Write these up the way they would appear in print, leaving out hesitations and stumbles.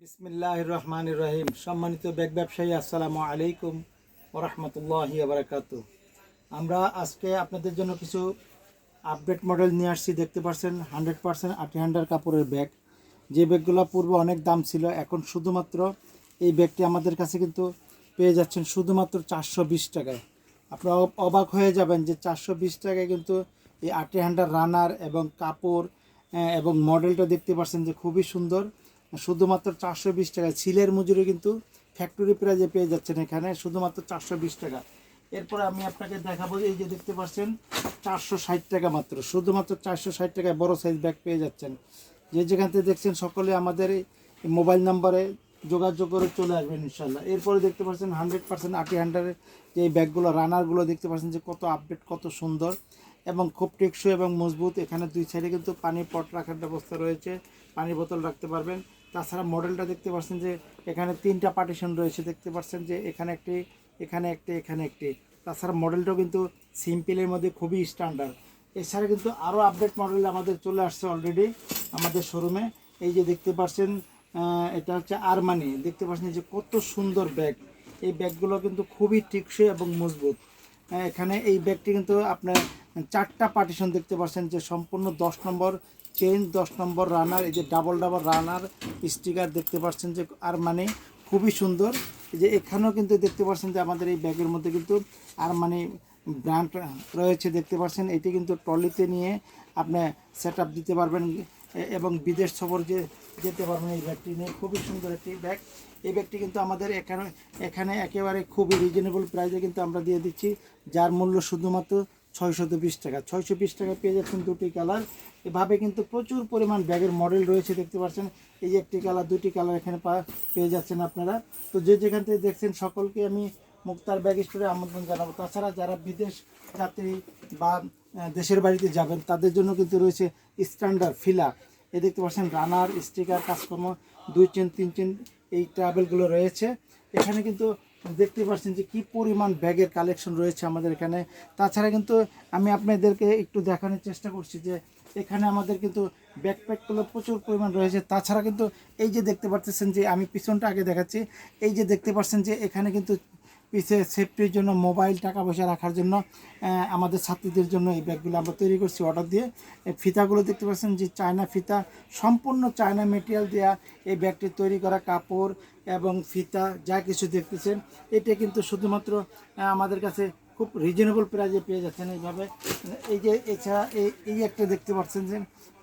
বিসমিল্লাহির রহমানির রহিম। সম্মানিত ব্যাগ ব্যবসায়ী, আসসালামু আলাইকুম ওয়া রাহমাতুল্লাহি ওয়া বারাকাতুহু। আমরা আজকে আপনাদের জন্য কিছু আপডেট মডেল নিয়ে আসছি। দেখতে পাচ্ছেন 100% আটি হান্ডার কাপড়ের ব্যাগ। যে ব্যাগগুলো পূর্বে অনেক দাম ছিল, এখন শুধুমাত্র এই ব্যাগটি আমাদের কাছে কিন্তু পেয়ে যাচ্ছেন শুধুমাত্র 420 টাকায়। আপনারা অবাক হয়ে যাবেন যে 420 টাকায় কিন্তু এই আটি হান্ডার রানার এবং কাপড় এবং মডেলটা দেখতে পাচ্ছেন যে খুবই সুন্দর। শুধুমাত্র 420 টাকা সিলের মজুরি কিন্তু ফ্যাক্টরি প্রাইজে পেয়ে যাচ্ছেন এখানে শুধুমাত্র 420 টাকা। এরপরে আমি আপনাকে দেখাবো, এই যে দেখতে পাচ্ছেন 460 টাকা মাত্র, শুধুমাত্র 460 টাকায় বড় সাইজ ব্যাগ পেয়ে যাচ্ছেন। যে যেখান থেকে দেখছেন সকলে আমাদের এই মোবাইল নাম্বারে যোগাযোগ করে চলে আসবেন ইনশাল্লাহ। এরপরে দেখতে পাচ্ছেন 100% আটি হান্ডারের যে এই ব্যাগগুলো রানারগুলো দেখতে পাচ্ছেন যে কত আপডেট, কত সুন্দর এবং খুব টেকসই এবং মজবুত। এখানে দুই সাইডে কিন্তু পানির পট রাখার ব্যবস্থা রয়েছে, পানির বোতল রাখতে পারবেন। তাছাড়া মডেলটা দেখতে পাচ্ছেন যে এখানে 3টা পার্টিশন রয়েছে, দেখতে পাচ্ছেন যে এখানে একটি, এখানে একটি, এখানে একটি। তাছাড়া মডেলটাও কিন্তু সিম্পলের মধ্যে খুবই স্ট্যান্ডার্ড। এছাড়া কিন্তু আরও আপডেট মডেল আমাদের চলে আসছে অলরেডি আমাদের শোরুমে। এই যে দেখতে পাচ্ছেন এটা হচ্ছে আরমানি। দেখতে পাচ্ছেন যে কত সুন্দর ব্যাগ। এই ব্যাগগুলো কিন্তু খুবই টেকসই এবং মজবুত। এখানে এই ব্যাগটি কিন্তু আপনার 4টা পার্টিশন দেখতে পাচ্ছেন যে সম্পূর্ণ 10 নম্বর চেইন, 10 নম্বর রানার, এই যে ডাবল রানার স্টিকার দেখতে পাচ্ছেন যে আরমানি খুবই সুন্দর। এই যে এখানেও কিন্তু দেখতে পাচ্ছেন যে আমাদের এই ব্যাগের মধ্যে কিন্তু আরমানি ব্র্যান্ড রয়েছে। দেখতে পাচ্ছেন এটি কিন্তু ট্রলিতে নিয়ে আপনি সেট দিতে পারবেন এবং বিদেশ সফর যেতে পারবেন এই ব্যাগটি নিয়ে। খুবই সুন্দর একটি ব্যাগ। এই ব্যাগটি কিন্তু আমাদের এখানে একেবারে খুবই রিজনেবল প্রাইসে কিন্তু আমরা দিয়ে দিচ্ছি, যার মূল্য শুধুমাত্র 620 টাকা। 620 টাকা পেয়ে যাচ্ছেন দুটি কালার। এভাবে কিন্তু প্রচুর পরিমাণ ব্যাগের মডেল রয়েছে। দেখতে পাচ্ছেন এই যে একটি কালার, দুটি কালার এখানে পেয়ে যাচ্ছেন আপনারা। তো যে যেখান থেকে দেখছেন সকলকে আমি মুক্তার ব্যাগ স্টোরে আমন্ত্রণ জানাবো। তাছাড়া যারা বিদেশ যাত্রী বা দেশের বাড়িতে যাবেন তাদের জন্য কিন্তু রয়েছে স্ট্যান্ডার্ড ফিলা। এ দেখতে পাচ্ছেন রানার স্টিকার কাজকর্ম 2 চেন 3 চেন এই ট্রাভেলগুলো রয়েছে। এখানে কিন্তু দেখতে পাচ্ছেন যে কি পরিমাণ ব্যাগের কালেকশন রয়েছে আমাদের এখানে। তাছাড়া কিন্তু আমি আপনাদেরকে একটু দেখানোর চেষ্টা করছি যে এখানে আমাদের কিন্তু ব্যাকপ্যাকগুলো প্রচুর পরিমাণ রয়েছে। তাছাড়া কিন্তু এই যে দেখতে পাচ্ছেন যে আমি পিছনটা আগে দেখাচ্ছি, এই যে দেখতে পাচ্ছেন যে এখানে কিন্তু পিছে সেফটির জন্য মোবাইল, টাকা পয়সা রাখার জন্য আমাদের ছাত্রীদের জন্য এই ব্যাগগুলো আমরা তৈরি করছি অর্ডার দিয়ে। এই ফিতাগুলো দেখতে পাচ্ছেন যে চায়না ফিতা, সম্পূর্ণ চায়না মেটেরিয়াল দেওয়া এই ব্যাগটি তৈরি করা। কাপড় এবং ফিতা যা কিছু দেখতেছেন এটা কিন্তু শুধুমাত্র আমাদের কাছে খুব রিজনেবল প্রাইসে পেয়ে যাচ্ছেন এইভাবে। এই যে এছাড়া এই একটা দেখতে পাচ্ছেন যে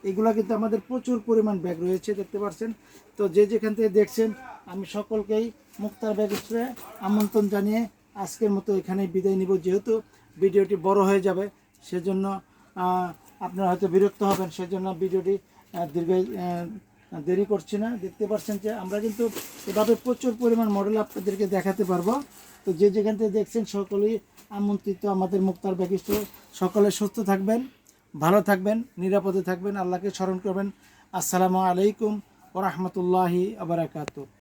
এগুলো কিন্তু আমাদের প্রচুর পরিমাণ ব্যাগ রয়েছে, দেখতে পাচ্ছেন। তো যে যেখান থেকে দেখছেন আমি সকলকেই মুক্তার ব্যাগ স্টোরে আমন্ত্রণ জানিয়ে আজকের মতো এখানেই বিদায় নিব। যেহেতু ভিডিওটি বড় হয়ে যাবে সেজন্য আপনারা হয়তো বিরক্ত হবেন, সেজন্য ভিডিওটি দেরি করছি না। দেখতে পাচ্ছেন যে আমরা কিন্তু এভাবে প্রচুর পরিমাণ মডেল আপনাদেরকে দেখাতে পারবো। তো যে যেখান থেকে দেখছেন সকলেই আমন্ত্রিত আমাদের মুক্তার ব্যাগ স্টোরে। সকলে সুস্থ থাকবেন, ভালো থাকবেন, নিরাপদে থাকবেন, আল্লাহকে স্মরণ করবেন। আসসালামু আলাইকুম ওয়া রাহমাতুল্লাহি ওয়া বারাকাতুহু।